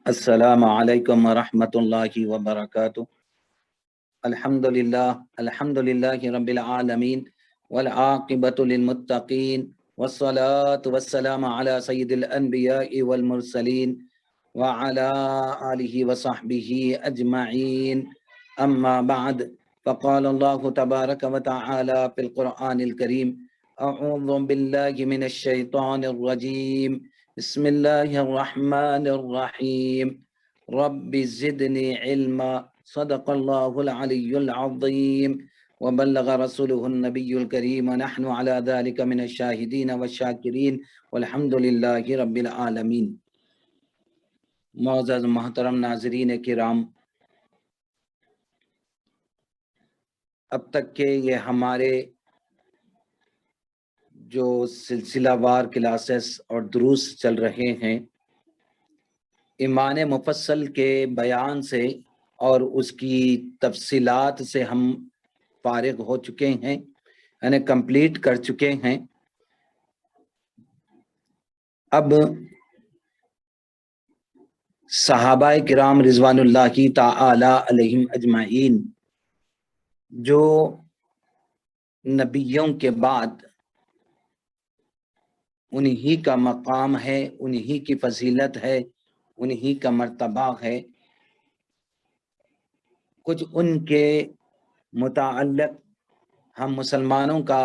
السلام علیکم ورحمۃ اللہ وبرکاتہ۔ الحمد للہ رب العالمین والعاقبۃ للمتقین والصلاة والسلام علی سید الانبیاء والمرسلین وعلی آلہ وصحبہ اجمعین، اما بعد، فقال اللہ تبارک وتعالی فی القرآن الکریم: اعوذ باللہ من الشیطان الرجیم، بسم اللہ الرحمن الرحیم، رب زدنی علما، صدق اللہ العلی العظیم، وبلغ رسولہ النبی الکریم، ونحن علی ذلک من الشاہدین والشاکرین، والحمد للہ رب العالمین۔ معزز محترم ناظرین کرام، اب تک کہ یہ ہمارے جو سلسلہ وار کلاسز اور دروس چل رہے ہیں، ایمان مفصل کے بیان سے اور اس کی تفصیلات سے ہم فارغ ہو چکے ہیں، یعنی کمپلیٹ کر چکے ہیں۔ اب صحابہ کرام رضوان اللہ تعالی علیہم اجمعین جو نبیوں کے بعد انہی کا مقام ہے، انہی کی فضیلت ہے، انہی کا مرتبہ ہے، کچھ ان کے متعلق ہم مسلمانوں کا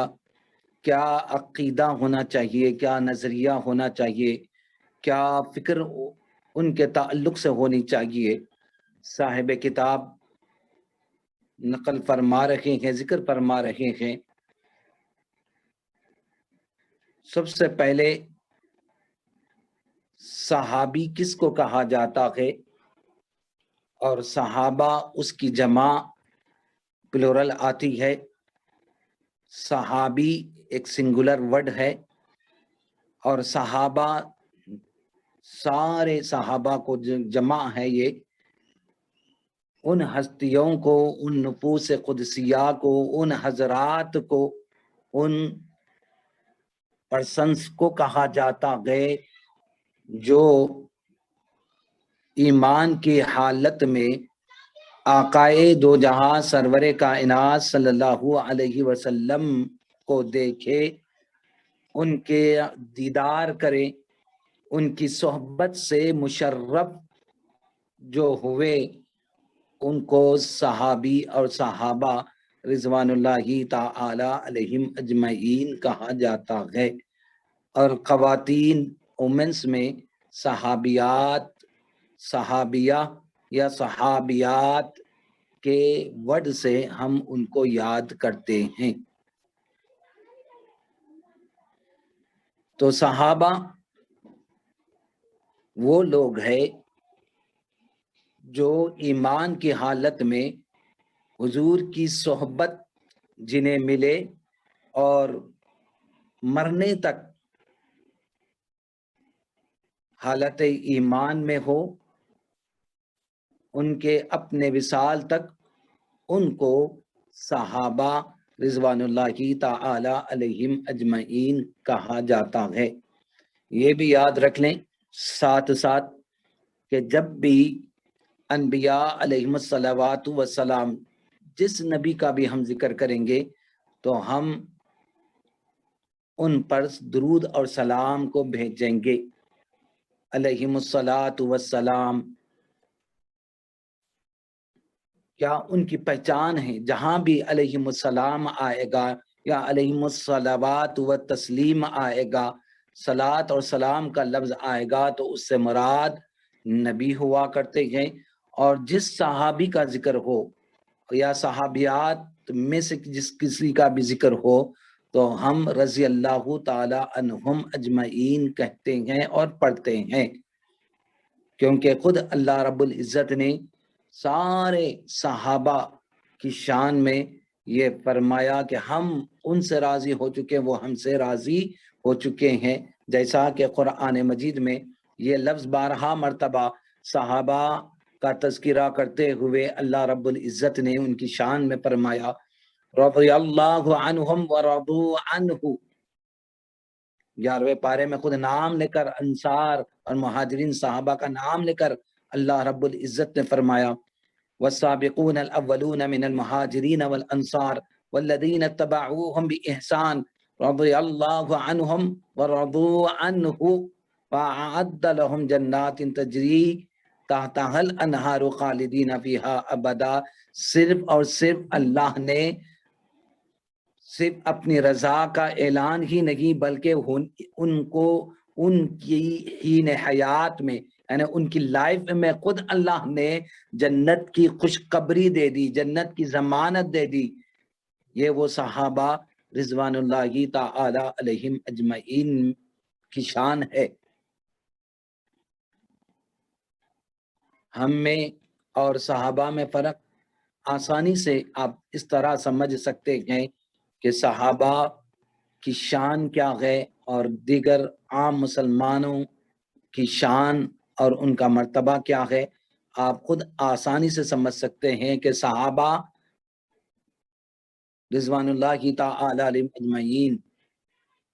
کیا عقیدہ ہونا چاہیے، کیا نظریہ ہونا چاہیے، کیا فکر ان کے تعلق سے ہونی چاہیے، صاحب کتاب نقل فرما رہے ہیں، ذکر فرما رہے ہیں۔ سب سے پہلے صحابی کس کو کہا جاتا ہے، اور صحابہ اس کی جمع پلورل آتی ہے، صحابی ایک سنگولر ورڈ ہے، اور صحابہ سارے صحابہ کو جمع ہے، یہ ان ہستیوں کو، ان نفوس قدسیہ کو، ان حضرات کو، ان پرسنس کو کہا جاتا ہے جو ایمان کی حالت میں آقائے دو جہاں سرور کائنات صلی اللہ علیہ وسلم کو دیکھے، ان کے دیدار کرے، ان کی صحبت سے مشرف جو ہوئے، ان کو صحابی اور صحابہ رضوان اللہ تعالی علیہم اجمعین کہا جاتا ہے۔ اور خواتین وومنس میں صحابیات، صحابیہ یا صحابیات کے ورڈ سے ہم ان کو یاد کرتے ہیں۔ تو صحابہ وہ لوگ ہیں جو ایمان کی حالت میں حضور کی صحبت جنہیں ملے اور مرنے تک حالت ایمان میں ہو، ان کے اپنے وصال تک ان کو صحابہ رضوان اللہ تعالی علیہم اجمعین کہا جاتا ہے۔ یہ بھی یاد رکھ لیں ساتھ ساتھ کہ جب بھی انبیاء علیہم الصلوات والسلام، جس نبی کا بھی ہم ذکر کریں گے تو ہم ان پر درود اور سلام کو بھیجیں گے، علیہم الصلوات والسلام۔ کیا ان کی پہچان ہے؟ جہاں بھی علیہم السلام آئے گا یا علیہم الصلوات والتسلیم آئے گا، صلات اور سلام کا لفظ آئے گا تو اس سے مراد نبی ہوا کرتے ہیں۔ اور جس صحابی کا ذکر ہو یا صحابیات میں سے جس کسی کا بھی ذکر ہو تو ہم رضی اللہ تعالی عنہم اجمعین کہتے ہیں اور پڑھتے ہیں، کیونکہ خود اللہ رب العزت نے سارے صحابہ کی شان میں یہ فرمایا کہ ہم ان سے راضی ہو چکے، وہ ہم سے راضی ہو چکے ہیں، جیسا کہ قرآن مجید میں یہ لفظ 12 مرتبہ صحابہ کا تذکرہ کرتے ہوئے اللہ رب العزت نے ان کی شان میں فرمایا رضی اللہ عنہم ورضوا عنہ۔ 11ویں پارے میں خود نام لے کر انصار اور مہاجرین صحابہ کا نام لے کر اللہ رب العزت نے فرمایا والسابقون الاولون من المہاجرین والانصار والذین اتبعوهم بإحسان رضی اللہ عنہم ورضوا عنہ وأعد لهم جنات تجری تحتها الانہار خالدین فیہا ابدا۔ صرف اور صرف اللہ نے صرف اپنی رضا کا اعلان ہی نہیں بلکہ ان کو ان کی حین حیات میں یعنی ان کی لائف میں خود اللہ نے جنت کی خوشخبری دے دی، جنت کی ضمانت دے دی۔ یہ وہ صحابہ رضوان اللہ تعالی علیہم اجمعین کی شان ہے۔ ہم میں اور صحابہ میں فرق آسانی سے آپ اس طرح سمجھ سکتے ہیں کہ صحابہ کی شان کیا ہے اور دیگر عام مسلمانوں کی شان اور ان کا مرتبہ کیا ہے۔ آپ خود آسانی سے سمجھ سکتے ہیں کہ صحابہ رضوان اللہ تعالی علیہم اجمعین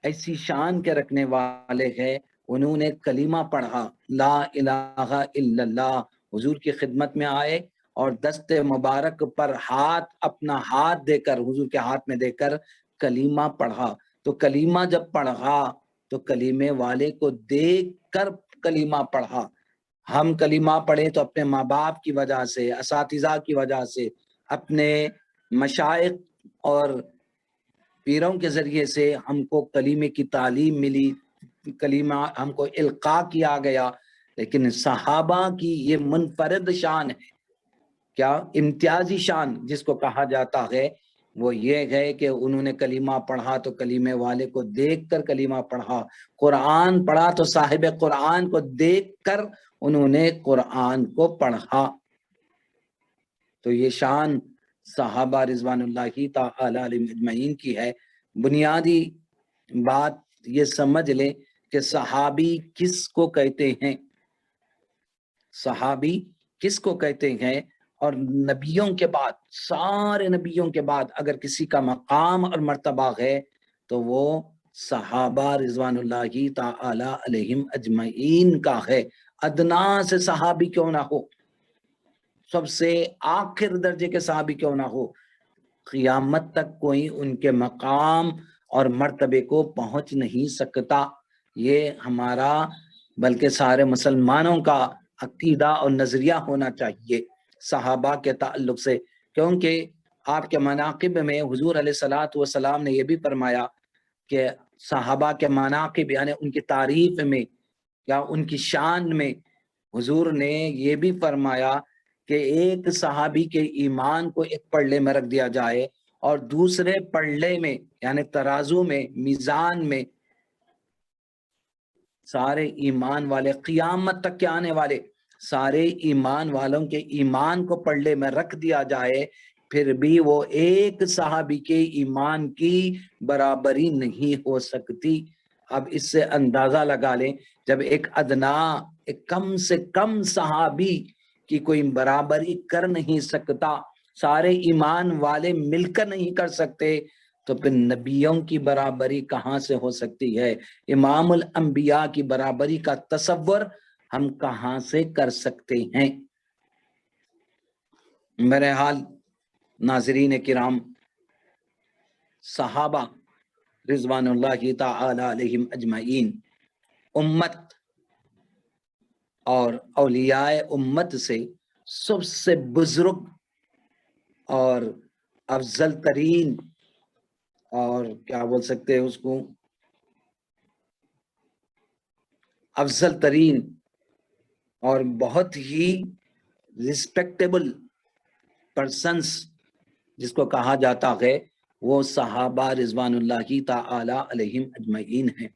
ایسی شان کے رکھنے والے ہیں، انہوں نے کلمہ پڑھا لا الہ الا اللہ، حضور کی خدمت میں آئے اور دست مبارک پر اپنا ہاتھ دے کر حضور کے ہاتھ میں دے کر کلمہ پڑھا۔ تو کلمہ جب پڑھا تو کلمے والے کو دیکھ کر کلمہ پڑھا۔ ہم کلمہ پڑھیں تو اپنے ماں باپ کی وجہ سے، اساتذہ کی وجہ سے، اپنے مشائخ اور پیروں کے ذریعے سے ہم کو کلمے کی تعلیم ملی، کلمہ ہم کو القاء کیا گیا، لیکن صحابہ کی یہ منفرد شان ہے، کیا امتیازی شان جس کو کہا جاتا ہے وہ یہ ہے کہ انہوں نے کلمہ پڑھا تو کلمے والے کو دیکھ کر کلمہ پڑھا، قرآن پڑھا تو صاحب قرآن کو دیکھ کر انہوں نے قرآن کو پڑھا۔ تو یہ شان صحابہ رضوان اللہ تعالی علیہم اجمعین کی ہے۔ بنیادی بات یہ سمجھ لیں کہ صحابی کس کو کہتے ہیں، صحابی کس کو کہتے ہیں، اور نبیوں کے بعد، سارے نبیوں کے بعد اگر کسی کا مقام اور مرتبہ ہے تو وہ صحابہ رضوان اللہ تعالی علیہم اجمعین کا ہے، ادنا سے صحابی کیوں نہ ہو، سب سے آخر درجے کے صحابی کیوں نہ ہو، قیامت تک کوئی ان کے مقام اور مرتبے کو پہنچ نہیں سکتا۔ یہ ہمارا بلکہ سارے مسلمانوں کا عقیدہ اور نظریہ ہونا چاہیے صحابہ کے تعلق سے، کیونکہ آپ کے مناقب میں حضور علیہ الصلوۃ والسلام نے یہ بھی فرمایا کہ صحابہ کے مناقب یعنی ان کی تعریف میں یا ان کی شان میں حضور نے یہ بھی فرمایا کہ ایک صحابی کے ایمان کو ایک پلڑے میں رکھ دیا جائے اور دوسرے پلڑے میں یعنی ترازو میں، میزان میں سارے ایمان والے قیامت تک کے آنے والے سارے ایمان والوں کے ایمان کو پلڑے میں رکھ دیا جائے، پھر بھی وہ ایک صحابی کے ایمان کی برابری نہیں ہو سکتی۔ اب اس سے اندازہ لگا لیں، جب ایک ادنا ایک کم سے کم صحابی کی کوئی برابری کر نہیں سکتا، سارے ایمان والے مل کر نہیں کر سکتے، تو پھر نبیوں کی برابری کہاں سے ہو سکتی ہے؟ امام الانبیاء کی برابری کا تصور ہم کہاں سے کر سکتے ہیں؟ میرے حال ناظرین کرام، صحابہ رضوان اللہ تعالی علیہم اجمعین امت اور اولیاء امت سے سب سے بزرگ اور افضل ترین اور کیا بول سکتے ہیں اس کو، افضل ترین اور بہت ہی ریسپیکٹیبل پرسنس جس کو کہا جاتا ہے وہ صحابہ رضوان اللہ تعالی علیہم اجمعین ہیں۔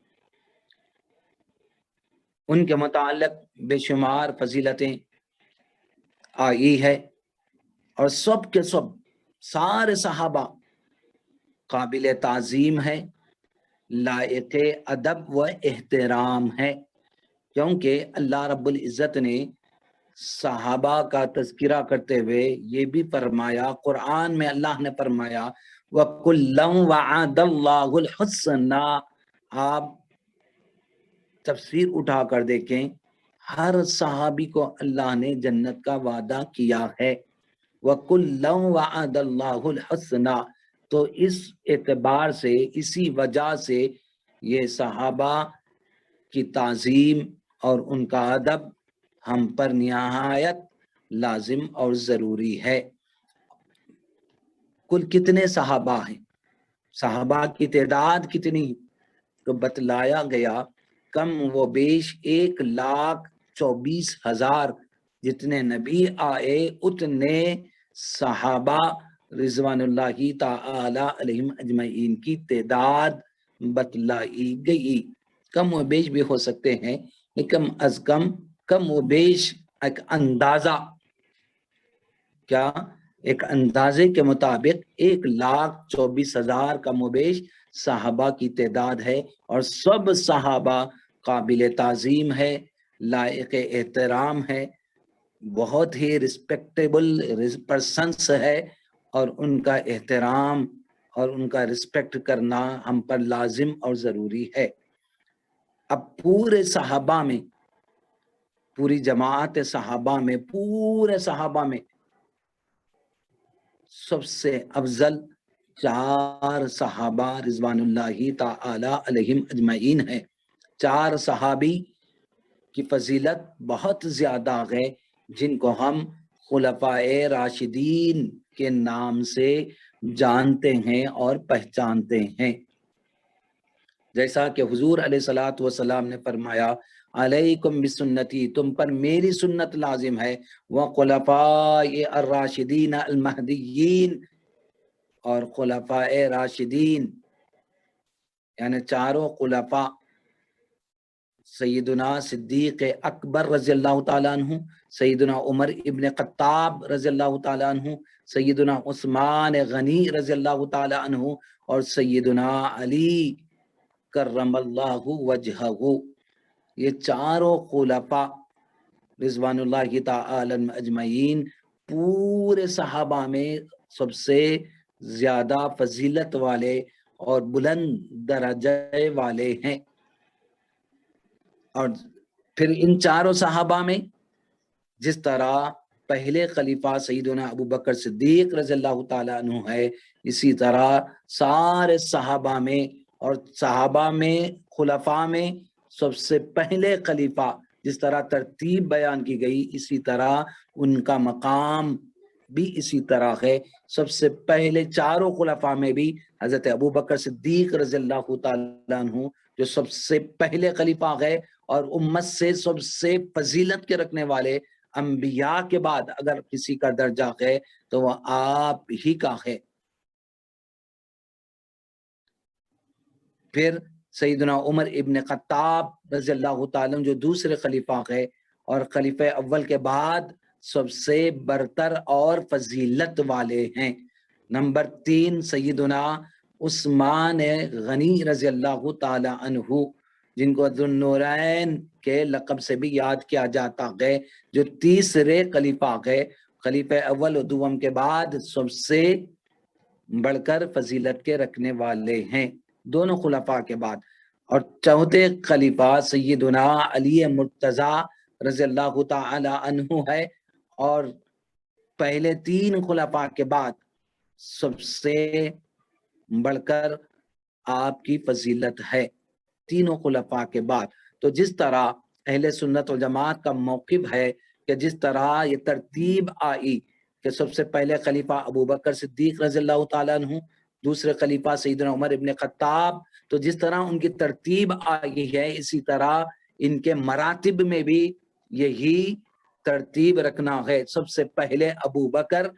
ان کے متعلق بے شمار فضیلتیں آئی ہے اور سب کے سب سارے صحابہ قابل تعظیم ہے، لائق ادب و احترام ہے، کیونکہ اللہ رب العزت نے صحابہ کا تذکرہ کرتے ہوئے یہ بھی فرمایا، قرآن میں اللہ نے فرمایا وَكُلًّا وَعَدَ اللَّهُ الْحُسْنَى۔ آپ تفسیر اٹھا کر دیکھیں، ہر صحابی کو اللہ نے جنت کا وعدہ کیا ہے۔ وَكُلًّا وَعَدَ اللَّهُ الْحُسْنَى، تو اس اعتبار سے، اسی وجہ سے یہ صحابہ کی تعظیم اور ان کا ادب ہم پر نہایت لازم اور ضروری ہے۔ کل کتنے صحابہ ہیں، صحابہ کی تعداد کتنی، تو بتلایا گیا کم و بیش 1,24,000 جتنے نبی آئے اتنے صحابہ رضوان اللہ تعالی علیہم اجمعین کی تعداد بتلائی گئی۔ کم و بیش بھی ہو سکتے ہیں، لیکن کم و بیش ایک اندازہ، کیا ایک اندازے کے مطابق 1,24,000 کم و بیش صحابہ کی تعداد ہے، اور سب صحابہ قابل تعظیم ہے، لائق احترام ہے، بہت ہی رسپیکٹیبل پرسنس ہے، اور ان کا احترام اور ان کا رسپیکٹ کرنا ہم پر لازم اور ضروری ہے۔ اب پورے صحابہ میں، پوری جماعت صحابہ میں، پورے صحابہ میں سب سے افضل 4 صحابہ رضوان اللہ تعالی علیہم اجمعین ہیں۔ 4 صحابی کی فضیلت بہت زیادہ ہے، جن کو ہم خلفائے راشدین کے نام سے جانتے ہیں اور پہچانتے ہیں۔ جیسا کہ حضور علیہ الصلوۃ والسلام نے فرمایا، علیکم بسنتی، تم پر میری سنت لازم ہے، وخلفائے الراشدین المہدیین، اور خلفائے راشدین یعنی 4 خلفاء، سیدنا صدیق اکبر رضی اللہ تعالیٰ عنہ، سیدنا عمر ابن خطاب رضی اللہ تعالیٰ عنہ، سیدنا عثمان غنی رضی اللہ تعالیٰ عنہ، اور سیدنا علی کرم اللہ وجہہ۔ یہ 4 خلفاء رضوان اللہ تعالی اجمعین پورے صحابہ میں سب سے زیادہ فضیلت والے اور بلند درجے والے ہیں۔ اور پھر ان 4 صحابہ میں جس طرح پہلے خلیفہ سیدنا ابو بکر صدیق رضی اللہ تعالیٰ عنہ ہے، اسی طرح سارے صحابہ میں، اور صحابہ میں خلفاء میں سب سے پہلے خلیفہ جس طرح ترتیب بیان کی گئی، اسی طرح ان کا مقام بھی اسی طرح ہے۔ سب سے پہلے 4 خلفاء میں بھی حضرت ابو بکر صدیق رضی اللہ تعالیٰ عنہ جو سب سے پہلے خلیفہ ہے، اور امت سے سب سے فضیلت کے رکھنے والے، انبیاء کے بعد اگر کسی کا درجہ ہے تو وہ آپ ہی کا ہے۔ پھر سیدنا عمر ابن خطاب رضی اللہ تعالیٰ جو دوسرے خلیفہ ہے، اور خلیفہ اول کے بعد سب سے برتر اور فضیلت والے ہیں۔ نمبر 3 سیدنا عثمان غنی رضی اللہ تعالیٰ عنہ، جن کو ذو النورین کے لقب سے بھی یاد کیا جاتا ہے، جو تیسرے خلیفہ ہے، خلیفہ اول و دوم کے بعد سب سے بڑھ کر فضیلت کے رکھنے والے ہیں، دونوں خلفاء کے بعد۔ اور چوتھے خلیفہ سیدنا علی مرتضیٰ رضی اللہ تعالی عنہ ہے، اور پہلے 3 خلفاء کے بعد سب سے بڑھ کر آپ کی فضیلت ہے، تینوں خلفاء کے بعد۔ تو جس طرح اہل سنت و جماعت کا موقف ہے کہ جس طرح یہ ترتیب آئی کہ سب سے پہلے خلیفہ ابو بکر صدیق رضی اللہ تعالیٰ عنہ، دوسرے خلیفہ سیدنا عمر ابن خطاب، تو جس طرح ان کی ترتیب آئی ہے، اسی طرح ان کے مراتب میں بھی یہی ترتیب رکھنا ہے۔ سب سے پہلے ابو بکر،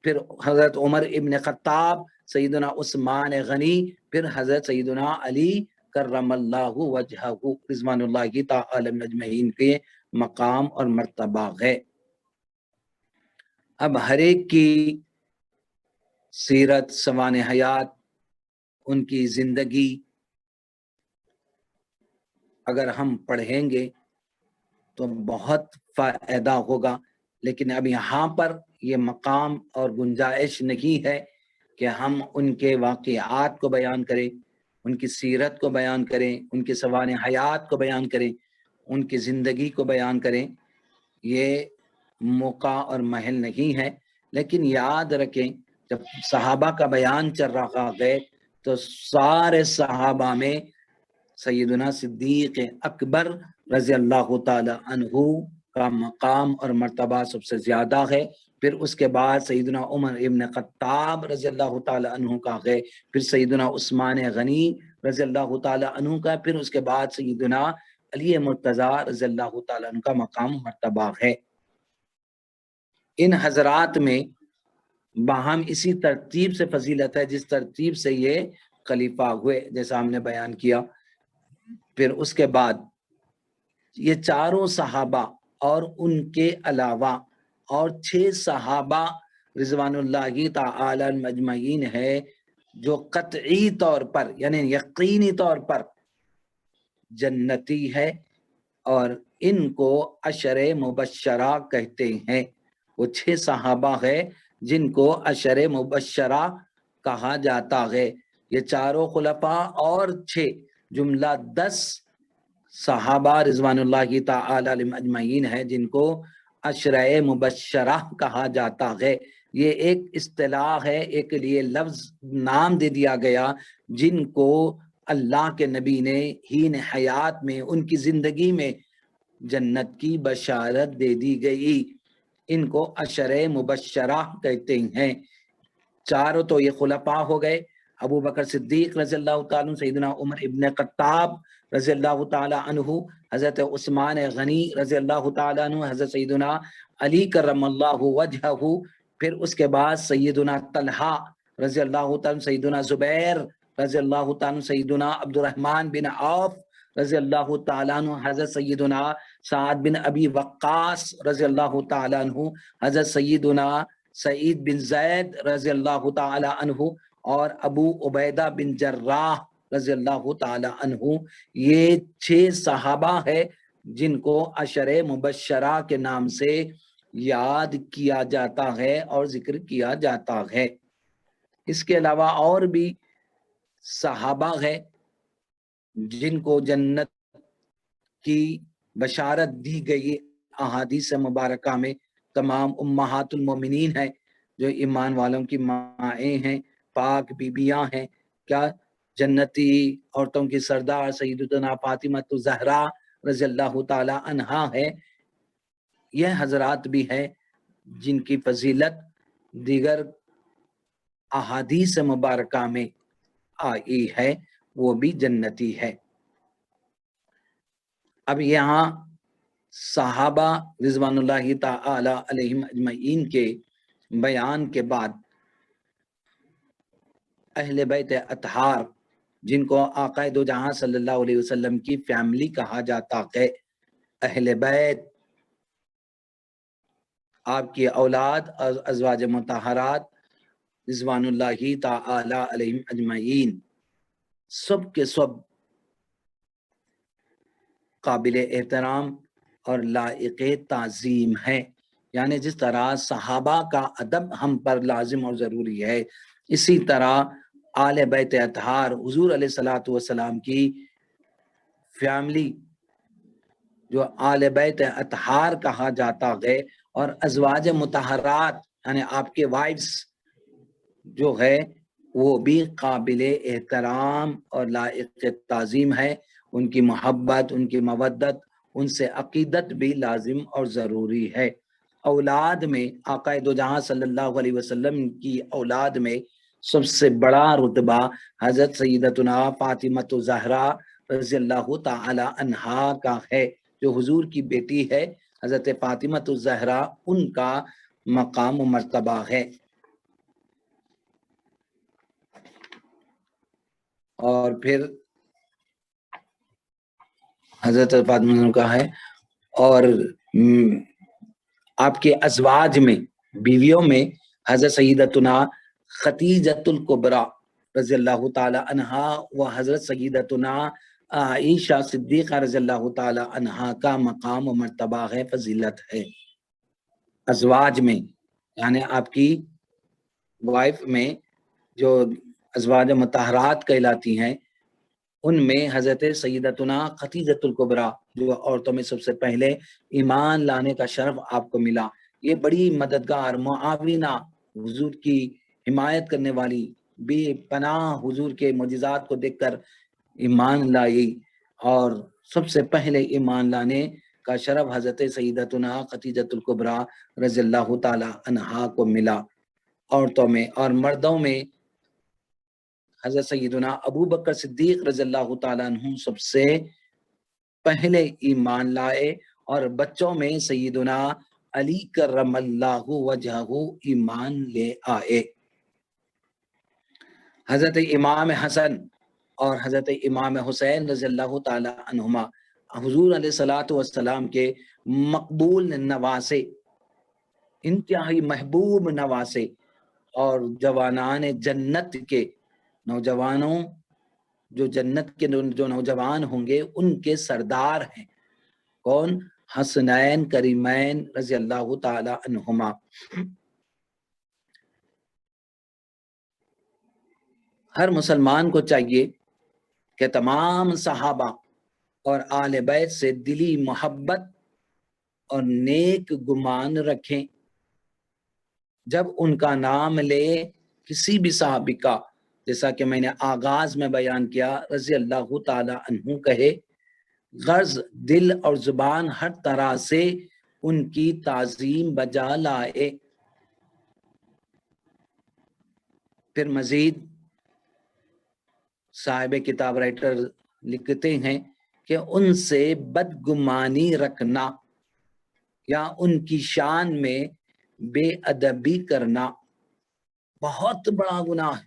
پھر حضرت عمر ابن خطاب، سیدنا عثمان غنی، پھر حضرت سیدنا علی کرم اللہ وجہہ رضوان اللہ تعالی اجمعین کے مقام اور مرتبہ ہے۔ اب ہر ایک کی سیرت، سوانح حیات، ان کی زندگی اگر ہم پڑھیں گے تو بہت فائدہ ہوگا، لیکن اب یہاں پر یہ مقام اور گنجائش نہیں ہے کہ ہم ان کے واقعات کو بیان کریں، ان کی سیرت کو بیان کریں، ان کی سوانح حیات کو بیان کریں۔ ان کی زندگی کو بیان کریں، یہ موقع اور محل نہیں ہے، لیکن یاد رکھیں جب صحابہ کا بیان چل رہا ہے تو سارے صحابہ میں سیدنا صدیق اکبر رضی اللہ تعالی عنہ کا مقام اور مرتبہ سب سے زیادہ ہے، پھر اس کے بعد سیدنا عمر ابن خطاب رضی اللہ تعالی عنہ کا ہے، پھر سیدنا عثمان غنی رضی اللہ تعالی عنہ کا، پھر اس کے بعد سیدنا علی مرتضی رضی اللہ تعالی عنہ کا مقام مرتبہ ہے۔ ان حضرات میں باہم اسی ترتیب سے فضیلت ہے جس ترتیب سے یہ خلیفہ ہوئے، جیسا ہم نے بیان کیا۔ پھر اس کے بعد یہ چاروں صحابہ اور ان کے علاوہ اور 6 صحابہ رضوان اللہ تعالی مجمعین ہے جو قطعی طور پر یعنی یقینی طور پر جنتی ہے، اور ان کو عشر مبشرہ کہتے ہیں۔ وہ 6 صحابہ ہے جن کو عشر مبشرہ کہا جاتا ہے۔ یہ چاروں خلفاء اور 6 جملہ 10 صحابہ رضوان اللہ تعالی علیہم اجمعین ہے جن کو عشرہ مبشرہ کہا جاتا ہے۔ یہ ایک اصطلاح ہے، ایک لیے لفظ نام دے دیا گیا جن کو اللہ کے نبی نے ہین حیات میں ان کی زندگی میں جنت کی بشارت دے دی گئی، ان کو عشرہ مبشرہ کہتے ہیں۔ چاروں تو یہ خلفاء ہو گئے، ابو بکر صدیق رضی اللہ تعالیٰ عنہ، سیدنا عمر ابن خطاب رضی اللہ تعالیٰ عنہ، حضرت عثمان غنی رضی اللہ تعالیٰ عنہ، حضرت سیدنا علی کرم اللہ وجہہ، پھر اس کے بعد سیدنا طلحہ رضی اللہ تعالیٰ عنہ، سیدنا زبیر رضی اللہ تعالیٰ عنہ، سیدنا عبد الرحمن بن عوف رضی اللہ تعالیٰ عنہ، حضرت سیدنا سعد بن ابی وقاص رضی اللہ تعالیٰ عنہ، حضرت سیدنا سعید بن زید رضی اللہ تعالی عنہ، اور ابو عبیدہ بن جراح رضی اللہ تعالی عنہ۔ یہ 6 صحابہ ہے جن کو عشر مبشرہ کے نام سے یاد کیا جاتا ہے اور ذکر کیا جاتا ہے۔ اس کے علاوہ اور بھی صحابہ ہے جن کو جنت کی بشارت دی گئی احادیث مبارکہ میں۔ تمام امہات المومنین ہیں جو ایمان والوں کی مائیں ہیں، پاک بیبیاں ہیں، کیا جنتی عورتوں کی سردار سیدتنا فاطمہ الزہرا رضی اللہ تعالی عنہا ہے۔ یہ حضرات بھی ہیں جن کی فضیلت دیگر احادیث مبارکہ میں آئی ہے، وہ بھی جنتی ہے۔ اب یہاں صحابہ رضوان اللہ تعالی علیہم اجمعین کے بیان کے بعد اہل بیت اطہار جن کو آقا دو جہاں صلی اللہ علیہ وسلم کی فیملی کہا جاتا ہے، اہل بیت، آپ کی اولاد اور ازواج مطہرات رضوان اللہ تعالی علیہم اجمعین سب کے سب قابل احترام اور لائق تعظیم ہے۔ یعنی جس طرح صحابہ کا ادب ہم پر لازم اور ضروری ہے، اسی طرح آل بیت اطہار حضور علیہ الصلوۃ والسلام کی فیملی جو آل بیت اطہار کہا جاتا ہے، اور ازواج مطہرات یعنی آپ کے وائفز جو ہے وہ بھی قابل احترام اور لائق تعظیم ہے۔ ان کی محبت، ان کی مودت، ان سے عقیدت بھی لازم اور ضروری ہے۔ اولاد میں آقا دو جہاں صلی اللہ علیہ وسلم کی اولاد میں سب سے بڑا رتبہ حضرت سیدتنا فاطمہ الزہرا رضی اللہ تعالی عنہا کا ہے، جو حضور کی بیٹی ہے حضرت فاطمہ الزہرا، ان کا مقام و مرتبہ ہے۔ اور پھر حضرت فاطمہ کا ہے، اور آپ کے ازواج میں، بیویوں میں حضرت سیدتنا خدیجۃ الکبریٰ رضی اللہ تعالی عنہا و حضرت سیدتنا عائشہ صدیقہ رضی اللہ تعالی عنہا کا مقام و مرتبہ ہے، فضیلت ہے۔ ازواج میں یعنی آپ کی وائف میں جو ازواج مطہرات کہلاتی ہیں، ان میں حضرت سیدتنا خدیجۃ الکبریٰ جو عورتوں میں سب سے پہلے ایمان لانے کا شرف آپ کو ملا، یہ بڑی مددگار معاونہ، حضور کی حمایت کرنے والی، بے پناہ حضور کے معجزات کو دیکھ کر ایمان لائی، اور سب سے پہلے ایمان لانے کا شرف حضرت سیدتنا خدیجۃ الکبریٰ رضی اللہ تعالی عنہا کو ملا عورتوں میں۔ اور مردوں میں حضرت سیدنا ابو بکر صدیق رضی اللہ تعالیٰ عنہ سب سے پہلے ایمان لائے، اور بچوں میں سیدنا علی کرم اللہ وجہہ ایمان لے آئے۔ حضرت امام حسن اور حضرت امام حسین رضی اللہ تعالیٰ عنہما حضور علیہ الصلوۃ والسلام کے مقبول نواسے، انتہائی محبوب نواسے، اور جوانان جنت کے نوجوانوں، جو جنت کے جو نوجوان ہوں گے ان کے سردار ہیں۔ کون؟ حسنین کریمین رضی اللہ تعالی عنہما۔ ہر مسلمان کو چاہیے کہ تمام صحابہ اور آل بیت سے دلی محبت اور نیک گمان رکھیں۔ جب ان کا نام لے کسی بھی صحابی کا، جیسا کہ میں نے آغاز میں بیان کیا، رضی اللہ تعالی عنہ کہے، غرض دل اور زبان ہر طرح سے ان کی تعظیم بجا لائے۔ پھر مزید صاحب کتاب رائٹر لکھتے ہیں کہ ان سے بدگمانی رکھنا یا ان کی شان میں بے ادبی کرنا بہت بڑا گناہ ہے،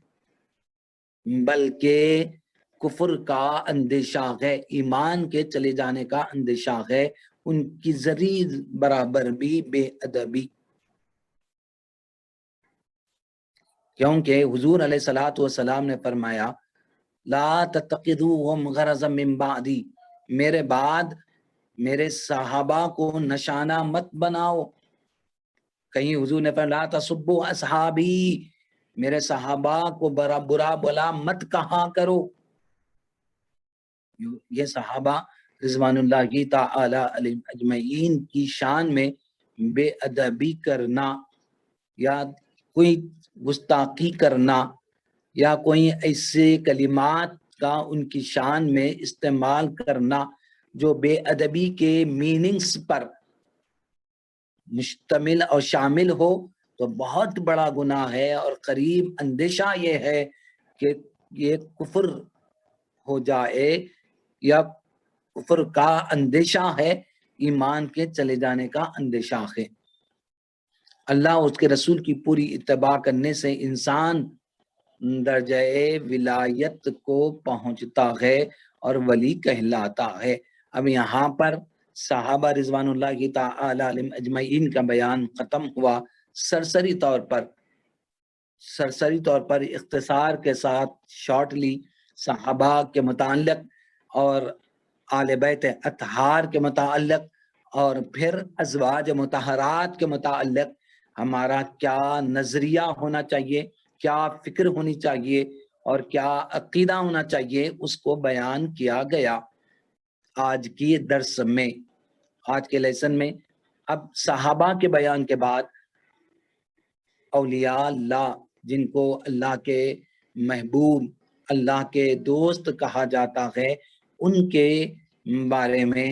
بلکہ کفر کا اندیشہ ہے، ایمان کے چلے جانے کا اندیشہ ہے، ان کی ذری برابر بھی بے ادبی۔ کیونکہ حضور علیہ الصلوۃ والسلام نے فرمایا لا تتخذوهم غرضا من بعدی، میرے بعد میرے صحابہ کو نشانہ مت بناؤ۔ کہیں حضور نے فرمایا لا تسبوا اصحابی، میرے صحابہ کو برا بلا مت کہا کرو۔ یہ صحابہ رضوان اللہ تعالی علیہم اجمعین کی شان میں بے ادبی کرنا یا کوئی گستاخی کرنا یا کوئی ایسے کلمات کا ان کی شان میں استعمال کرنا جو بے ادبی کے میننگز پر مشتمل اور شامل ہو تو بہت بڑا گناہ ہے، اور قریب اندیشہ یہ ہے کہ یہ کفر ہو جائے، یا کفر کا اندیشہ ہے، ایمان کے چلے جانے کا اندیشہ ہے۔ اللہ اس کے رسول کی پوری اتباع کرنے سے انسان درجہ ولایت کو پہنچتا ہے اور ولی کہلاتا ہے۔ اب یہاں پر صحابہ رضوان اللہ تعالی علیہم اجمعین کا بیان ختم ہوا۔ سرسری طور پر اختصار کے ساتھ شارٹلی صحابہ کے متعلق اور آل بیت اطہار کے متعلق اور پھر ازواج مطہرات کے متعلق ہمارا کیا نظریہ ہونا چاہیے، کیا فکر ہونی چاہیے اور کیا عقیدہ ہونا چاہیے، اس کو بیان کیا گیا آج کی درس میں، آج کے لیسن میں۔ اب صحابہ کے بیان کے بعد اولیاء اللہ، جن کو اللہ کے محبوب، اللہ کے دوست کہا جاتا ہے، ان کے بارے میں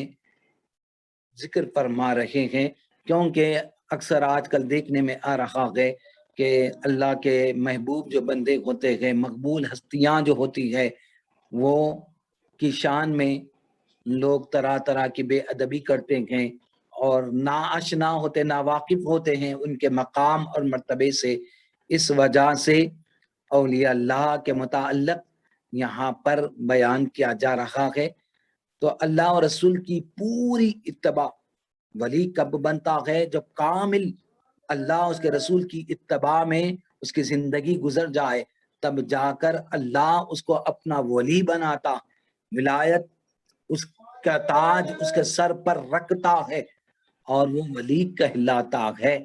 ذکر فرما رہے ہیں، کیونکہ اکثر آج کل دیکھنے میں آ رہا ہے کہ اللہ کے محبوب جو بندے ہوتے ہیں، مقبول ہستیاں جو ہوتی ہے، وہ کی شان میں لوگ طرح طرح کی بے ادبی کرتے ہیں اور ناآشنا ہوتے، ناواقف ہوتے ہیں ان کے مقام اور مرتبے سے۔ اس وجہ سے اولیاء اللہ کے متعلق یہاں پر بیان کیا جا رہا ہے۔ تو اللہ اور رسول کی پوری اتباع، ولی کب بنتا ہے؟ جب کامل اللہ اس کے رسول کی اتباع میں اس کی زندگی گزر جائے، تب جا کر اللہ اس کو اپنا ولی بناتا، ولایت اس کا تاج اس کے سر پر رکھتا ہے اور وہ ولی کہلاتا ہے۔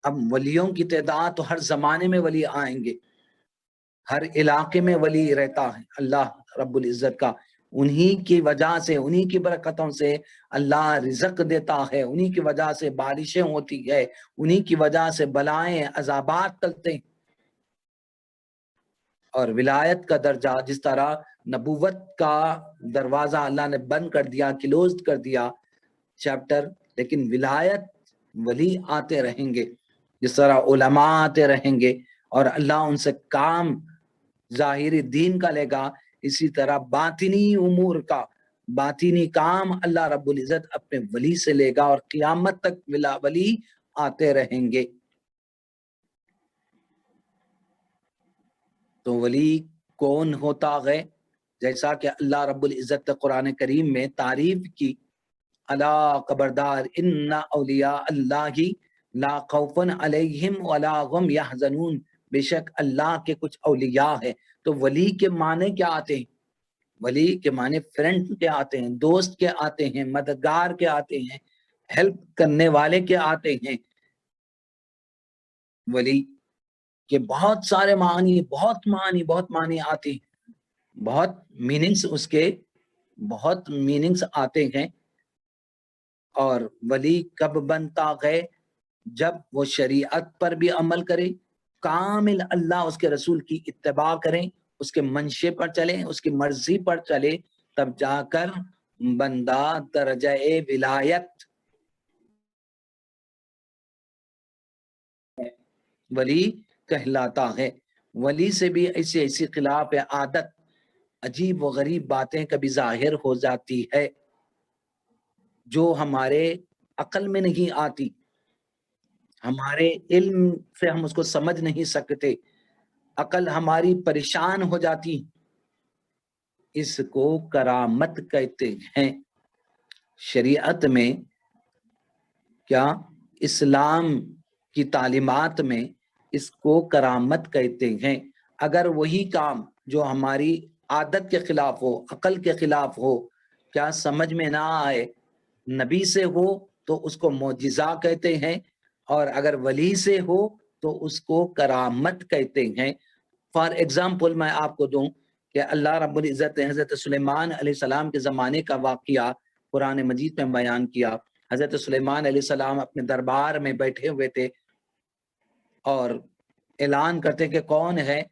اب ولیوں کی تعداد تو ہر زمانے میں ولی آئیں گے، ہر علاقے میں ولی رہتا ہے اللہ رب العزت کا، انہی کی وجہ سے، انہی کی برکتوں سے اللہ رزق دیتا ہے، انہی کی وجہ سے بارشیں ہوتی ہے، انہی کی وجہ سے بلائیں عذابات ٹلتے ہیں۔ اور ولایت کا درجہ جس طرح نبوت کا دروازہ اللہ نے بند کر دیا، کلوزڈ کر دیا چیپٹر، لیکن ولایت ولی آتے رہیں گے، جس طرح علماء آتے رہیں گے اور اللہ ان سے کام ظاہری دین کا لے گا، اسی طرح باطنی امور کا، باطنی کام اللہ رب العزت اپنے ولی سے لے گا اور قیامت تک ولی آتے رہیں گے۔ تو ولی کون ہوتا ہے؟ جیسا کہ اللہ رب العزت قرآن کریم میں تعریف کی، الا خبردار ان اولیاء اللہ لا خوف علیہم ولا هم یحزنون، بے شک اللہ کے کچھ اولیاء ہیں۔ تو ولی کے معنی کیا آتے ہیں؟ ولی کے معنی فرینڈ کے آتے ہیں، دوست کے آتے ہیں، مددگار کے آتے ہیں، ہیلپ کرنے والے کے آتے ہیں۔ ولی کے بہت سارے معنی، بہت معنی آتے ہیں، بہت میننگز اس کے، بہت میننگز آتے ہیں۔ اور ولی کب بنتا ہے؟ جب وہ شریعت پر بھی عمل کرے، کامل اللہ اس کے رسول کی اتباع کریں، اس کے منشے پر چلیں، اس کی مرضی پر چلے، تب جا کر بندہ درجہ ولایت ولی کہلاتا ہے۔ ولی سے بھی ایسی خلاف عادت، عجیب و غریب باتیں کبھی ظاہر ہو جاتی ہے جو ہمارے عقل میں نہیں آتی، ہمارے علم سے ہم اس کو سمجھ نہیں سکتے، عقل ہماری پریشان ہو جاتی، اس کو کرامت کہتے ہیں۔ شریعت میں کیا، اسلام کی تعلیمات میں اس کو کرامت کہتے ہیں۔ اگر وہی کام جو ہماری عادت کے خلاف ہو، عقل کے خلاف ہو، کیا سمجھ میں نہ آئے، نبی سے ہو تو اس کو معجزہ کہتے ہیں، اور اگر ولی سے ہو تو اس کو کرامت کہتے ہیں۔ فار ایگزامپل میں آپ کو دوں کہ اللہ رب العزت نے حضرت سلیمان علیہ السلام کے زمانے کا واقعہ قرآن مجید میں بیان کیا۔ حضرت سلیمان علیہ السلام اپنے دربار میں بیٹھے ہوئے تھے اور اعلان کرتے کہ کون ہے،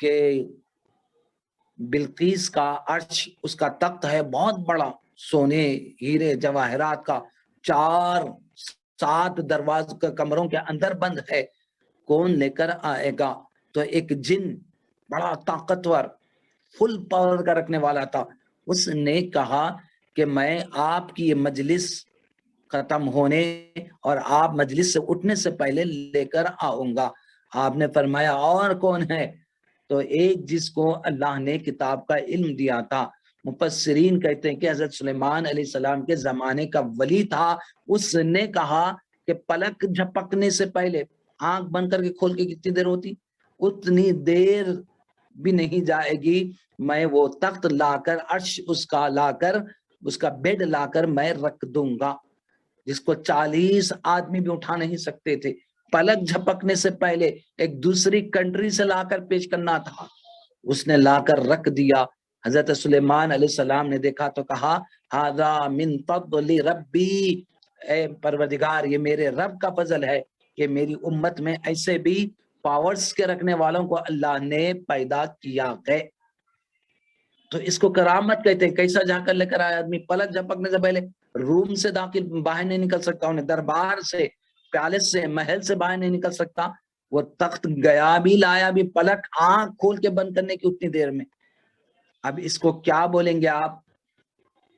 کہ بلقیس کا عرش، اس کا تخت ہے بہت بڑا، سونے ہیرے جواہرات کا، 4-7 دروازے کے کمروں کے اندر بند ہے، کون لے کر آئے گا؟ تو ایک جن بڑا طاقتور، فل پاور کا رکھنے والا تھا، اس نے کہا کہ میں آپ کی یہ مجلس ختم ہونے اور آپ مجلس سے اٹھنے سے پہلے لے کر آؤں گا۔ آپ نے فرمایا اور کون ہے؟ تو ایک جس کو اللہ نے کتاب کا علم دیا تھا، مفسرین کہتے ہیں کہ حضرت سلیمان علیہ السلام کے زمانے کا ولی تھا، اس نے کہا کہ پلک جھپکنے سے پہلے، آنکھ بند کر کے کھول کے کتنی دیر ہوتی، اتنی دیر بھی نہیں جائے گی، میں وہ تخت لا کر، عرش اس کا لا کر، اس کا بیڈ لا کر میں رکھ دوں گا، جس کو 40 آدمی بھی اٹھا نہیں سکتے تھے، پلک جھپکنے سے پہلے ایک دوسری کنٹری سے لا کر پیش کرنا تھا، اس نے لا کر رکھ دیا۔ حضرت سلیمان علیہ السلام نے دیکھا تو کہا ھذا من فضل ربی، اے پروردگار یہ میرے رب کا فضل ہے کہ میری امت میں ایسے بھی پاورز کے رکھنے والوں کو اللہ نے پیدا کیا ہے۔ تو اس کو کرامت کہتے ہیں۔ کیسا جا کر لے کر آیا آدمی؟ پلک جھپکنے سے پہلے، روم سے داخل باہر نہیں نکل سکتا، انہیں دربار سے، پیلس سے، محل سے باہر نہیں نکل سکتا، وہ تخت گیا بھی لایا بھی پلک آنکھ کھول کے بند کرنے کی اتنی دیر میں۔ اب اس کو کیا بولیں گے آپ؟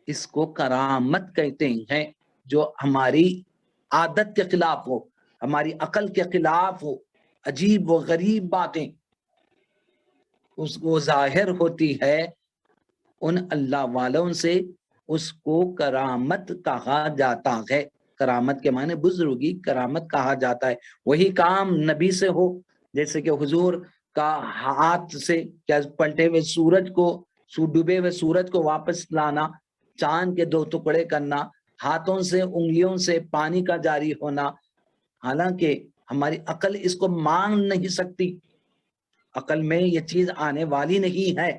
اس کو کرامت کہتے ہیں، جو ہماری عادت کے خلاف ہو، ہماری عقل کے خلاف ہو، عجیب و غریب باتیں اس کو ظاہر ہوتی ہے ان اللہ والوں سے، اس کو کرامت کہا جاتا ہے۔ کرامت کے معنی بزرگی، کرامت کہا جاتا ہے۔ وہی کام نبی سے ہو، جیسے کہ حضور کا ہاتھ سے کیا پلٹے ہوئے سورج کو، ڈوبے ہوئے سورج کو واپس لانا، چاند کے 2 ٹکڑے کرنا، ہاتھوں سے انگلیوں سے پانی کا جاری ہونا، حالانکہ ہماری عقل اس کو مان نہیں سکتی۔ عقل میں یہ چیز آنے والی نہیں ہے،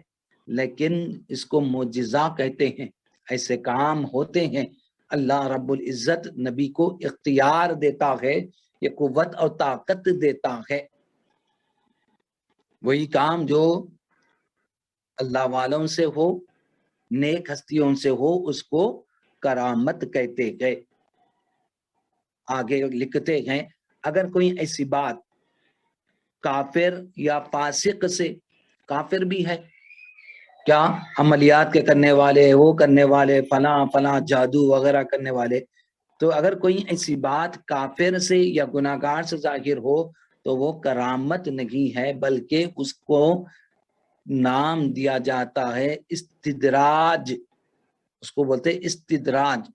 لیکن اس کو معجزہ کہتے ہیں، ایسے کام ہوتے ہیں۔ اللہ رب العزت نبی کو اختیار دیتا ہے، یہ قوت اور طاقت دیتا ہے۔ وہی کام جو اللہ والوں سے ہو، نیک ہستیوں سے ہو، اس کو کرامت کہتے ہیں۔ آگے لکھتے ہیں اگر کوئی ایسی بات کافر یا فاسق سے، کافر بھی ہے کیا، عملیات کے کرنے والے، وہ کرنے والے، فلاں فلاں جادو وغیرہ کرنے والے، تو اگر کوئی ایسی بات کافر سے یا گناہگار سے ظاہر ہو تو وہ کرامت نہیں ہے، بلکہ اس کو نام دیا جاتا ہے استدراج، اس کو بولتے استدراج،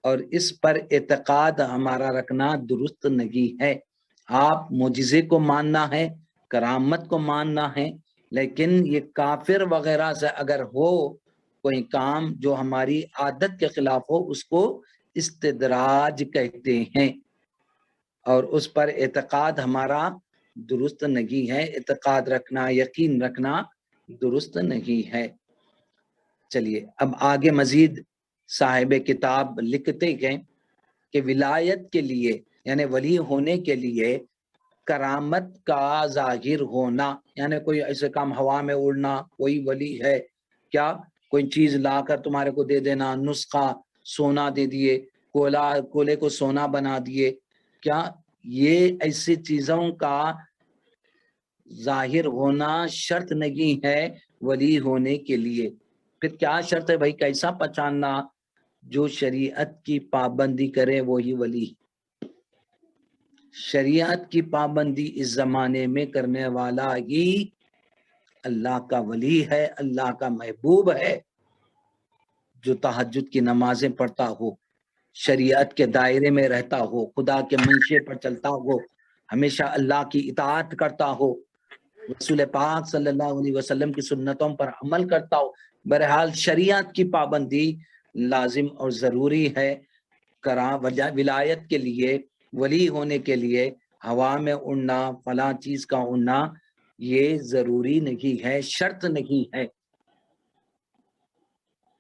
اور اس پر اعتقاد ہمارا رکھنا درست نہیں ہے۔ آپ معجزے کو ماننا ہے، کرامت کو ماننا ہے، لیکن یہ کافر وغیرہ سے اگر ہو کوئی کام جو ہماری عادت کے خلاف ہو، اس کو استدراج کہتے ہیں، اور اس پر اعتقاد ہمارا درست نہیں ہے، اعتقاد رکھنا، یقین رکھنا درست نہیں ہے۔ چلیے اب آگے مزید صاحب کتاب لکھتے ہیں کہ ولایت کے لیے یعنی ولی ہونے کے لیے کرامت کا ظاہر ہونا، یعنی کوئی ایسے کام، ہوا میں اڑنا، کوئی ولی ہے کیا، کوئی چیز لا کر تمہارے کو دے دینا، نسخہ، سونا دے دیے، کولے کو سونا بنا دیے، کیا یہ ایسی چیزوں کا ظاہر ہونا شرط نہیں ہے ولی ہونے کے لیے؟ پھر کیا شرط ہے بھائی، کیسا پہچاننا؟ جو شریعت کی پابندی کرے وہی ولی۔ شریعت کی پابندی اس زمانے میں کرنے والا ہی اللہ کا ولی ہے، اللہ کا محبوب ہے۔ جو تہجد کی نمازیں پڑھتا ہو، شریعت کے دائرے میں رہتا ہو، خدا کے منشے پر چلتا ہو، ہمیشہ اللہ کی اطاعت کرتا ہو، رسول پاک صلی اللہ علیہ وسلم کی سنتوں پر عمل کرتا ہو، بہرحال شریعت کی پابندی لازم اور ضروری ہے۔ ولایت کے لیے، ولی ہونے کے لیے ہوا میں اڑنا، فلاں چیز کا اڑنا یہ ضروری نہیں ہے، شرط نہیں ہے،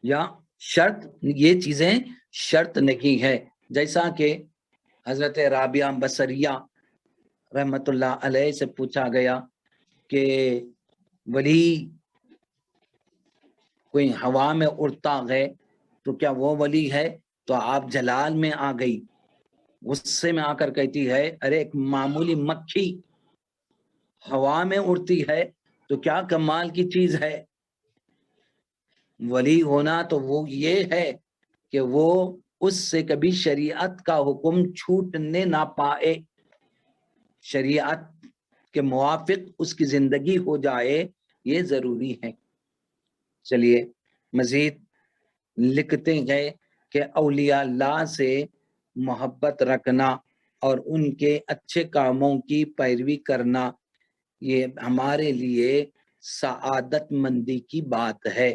یا شرط، یہ چیزیں شرط نہیں ہے۔ جیسا کہ حضرت رابعہ بصریہ رحمت اللہ علیہ سے پوچھا گیا کہ ولی کوئی ہوا میں اڑتا ہے تو کیا وہ ولی ہے؟ تو آپ جلال میں آ گئی، غصے میں آ کر کہتی ہے ارے ایک معمولی مکھی ہوا میں اڑتی ہے تو کیا کمال کی چیز ہے؟ ولی ہونا تو وہ یہ ہے کہ وہ اس سے کبھی شریعت کا حکم چھوٹنے نہ پائے، شریعت کے موافق اس کی زندگی ہو جائے، یہ ضروری ہے۔ چلیے مزید لکھتے ہیں کہ اولیاء اللہ سے محبت رکھنا اور ان کے اچھے کاموں کی پیروی کرنا یہ ہمارے لیے سعادت مندی کی بات ہے۔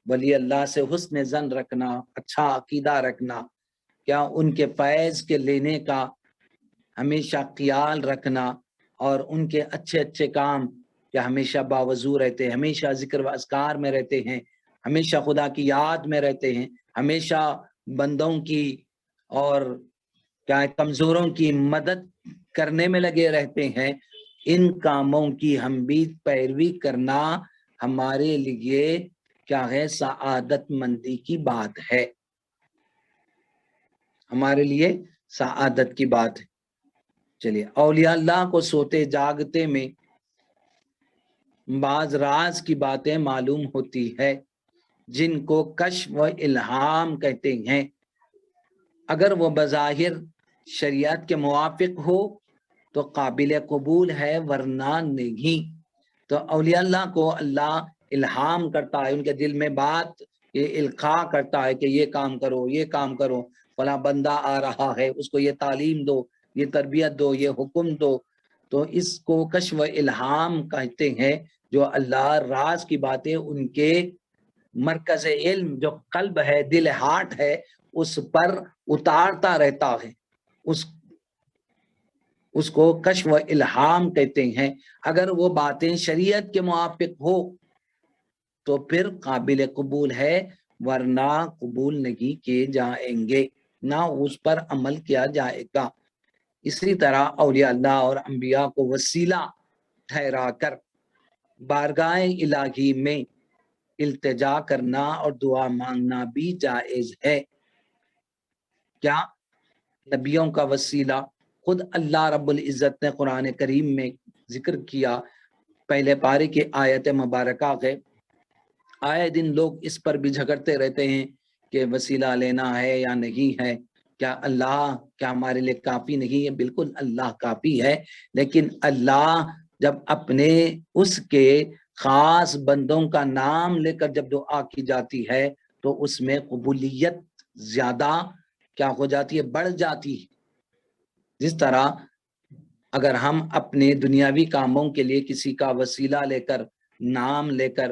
ولی اللہ سے حسن ظن رکھنا، اچھا عقیدہ رکھنا، کیا ان کے فیض کے لینے کا ہمیشہ خیال رکھنا، اور ان کے اچھے اچھے کام کیا ہمیشہ باوضو رہتے ہیں، ہمیشہ ذکر و اذکار میں رہتے ہیں، ہمیشہ خدا کی یاد میں رہتے ہیں، ہمیشہ بندوں کی اور کیا کمزوروں کی مدد کرنے میں لگے رہتے ہیں، ان کاموں کی ہم بھی پیروی کرنا ہمارے لیے کیا ہے، سعادت مندی کی بات ہے، ہمارے لیے سعادت کی بات ہے۔ چلیے اولیاء اللہ کو سوتے جاگتے میں بعض راز کی باتیں معلوم ہوتی ہے جن کو کشف و الہام کہتے ہیں، اگر وہ بظاہر شریعت کے موافق ہو تو قابل قبول ہے، ورنہ نہیں۔ تو اولیاء اللہ کو اللہ الہام کرتا ہے، ان کے دل میں بات یہ القاء کرتا ہے کہ یہ کام کرو، یہ کام کرو، فلاں بندہ آ رہا ہے، اس کو یہ تعلیم دو، یہ تربیت دو، یہ حکم دو، تو اس کو کشف و الہام کہتے ہیں۔ جو اللہ راز کی باتیں ان کے مرکز علم جو قلب ہے، دل ہارٹ ہے، اس پر اتارتا رہتا ہے، اس اس کو کشف و الہام کہتے ہیں۔ اگر وہ باتیں شریعت کے موافق ہو تو پھر قابل قبول ہے، ورنہ قبول نہیں کیے جائیں گے، نہ اس پر عمل کیا جائے گا۔ اسی طرح اولیاء اللہ اور انبیاء کو وسیلہ ٹھہرا کر بارگاہ الہی میں التجا کرنا اور دعا مانگنا بھی جائز ہے۔ کیا نبیوں کا وسیلہ خود اللہ رب العزت نے قرآن کریم میں ذکر کیا، پہلے پارے کی آیت مبارکہ ہے۔ آئے دن لوگ اس پر بھی جھگڑتے رہتے ہیں کہ وسیلہ لینا ہے یا نہیں ہے، کیا اللہ کیا ہمارے لیے کافی نہیں ہے؟ بالکل اللہ کافی ہے، لیکن اللہ جب اپنے اس کے خاص بندوں کا نام لے کر جب دعا کی جاتی ہے تو اس میں قبولیت زیادہ کیا ہو جاتی ہے، بڑھ جاتی ہے۔ جس طرح اگر ہم اپنے دنیاوی کاموں کے لیے کسی کا وسیلہ لے کر، نام لے کر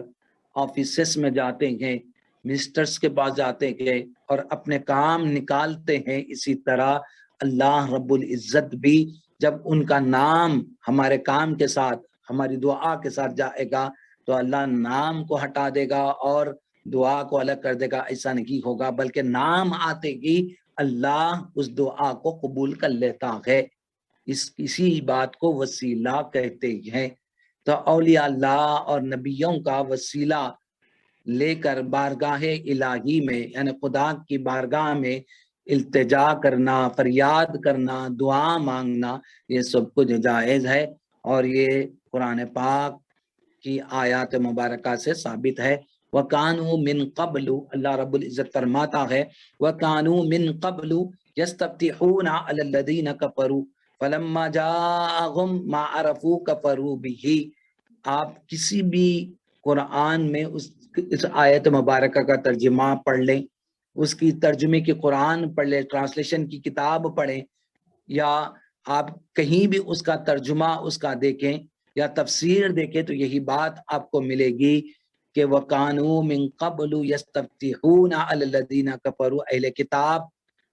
آفیسز میں جاتے ہیں، منسٹرز کے پاس جاتے ہیں اور اپنے کام نکالتے ہیں، اسی طرح اللہ رب العزت بھی جب ان کا نام ہمارے کام کے ساتھ، ہماری دعا کے ساتھ جائے گا تو اللہ نام کو ہٹا دے گا اور دعا کو الگ کر دے گا، ایسا نہیں ہوگا، بلکہ نام آتے ہی اللہ اس دعا کو قبول کر لیتا ہے۔ اسی بات کو وسیلہ کہتے ہیں۔ تو اولیاء اللہ اور نبیوں کا وسیلہ لے کر بارگاہ الہی میں یعنی خدا کی بارگاہ میں التجا کرنا، فریاد کرنا، دعا مانگنا، یہ سب کچھ جائز ہے، اور یہ قرآن پاک کی آیات مبارکہ سے ثابت ہے۔ وَكَانُوا مِن قَبْلُ، اللہ رب العزت فرماتا ہے وَكَانُوا مِن قَبْلُ يَسْتَفْتِحُونَ عَلَى الَّذِينَ كَفَرُوا فَلَمَّا جَاءَهُم مَا عَرَفُوا كَفَرُوا بِهِ۔ آپ کسی بھی قرآن میں اس آیت مبارکہ کا ترجمہ پڑھ لیں، اس کی ترجمے کی قرآن پڑھ لیں، ٹرانسلیشن کی کتاب پڑھیں، یا آپ کہیں بھی اس کا ترجمہ اس کا دیکھیں یا تفسیر دیکھیں تو یہی بات آپ کو ملے گی کہ وَقَانُوا مِن قَبْلُ يَسْتَفْتِحُونَ عَلَى الَّذِينَ كَفَرُوا، اہل کتاب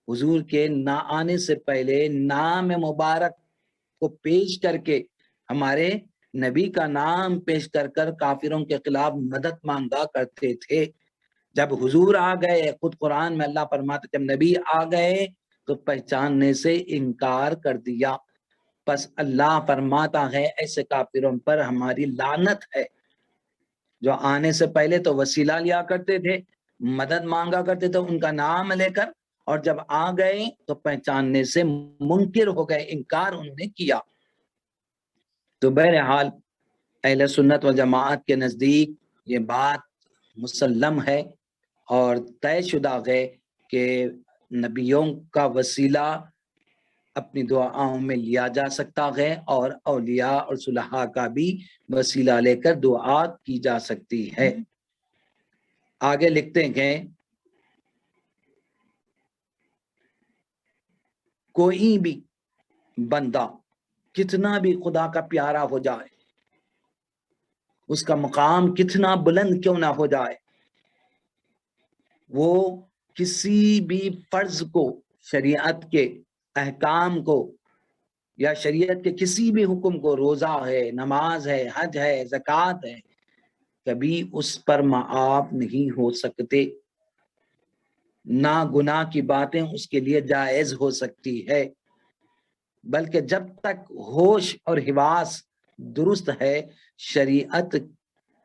حضور کے نہ آنے سے پہلے نام مبارک کو پیش کر کے، ہمارے نبی کا نام پیش کر کر کافروں کے خلاف مدد مانگا کرتے تھے۔ جب حضور آ گئے، خود قرآن میں اللہ فرماتے جب نبی آ گئے تو پہچاننے سے انکار کر دیا، پس اللہ فرماتا ہے ایسے کافروں پر ہماری لعنت ہے، جو آنے سے پہلے تو وسیلہ لیا کرتے تھے، مدد مانگا کرتے تھے ان کا نام لے کر، اور جب آ گئے تو پہچاننے سے منکر ہو گئے، انکار انہوں نے کیا۔ تو بہرحال اہل سنت و جماعت کے نزدیک یہ بات مسلم ہے اور طے شدہ ہے کہ نبیوں کا وسیلہ اپنی دعاؤں میں لیا جا سکتا ہے، اور اولیاء اور صلحاء کا بھی وسیلہ لے کر دعا کی جا سکتی ہے۔ آگے لکھتے ہیں کوئی بھی بندہ کتنا بھی خدا کا پیارا ہو جائے، اس کا مقام کتنا بلند کیوں نہ ہو جائے، وہ کسی بھی فرض کو، شریعت کے احکام کو یا شریعت کے کسی بھی حکم کو، روزہ ہے، نماز ہے، حج ہے، زکوٰۃ ہے، کبھی اس پر معاف نہیں ہو سکتے، نہ گناہ کی باتیں اس کے لیے جائز ہو سکتی ہے، بلکہ جب تک ہوش اور حواس درست ہے شریعت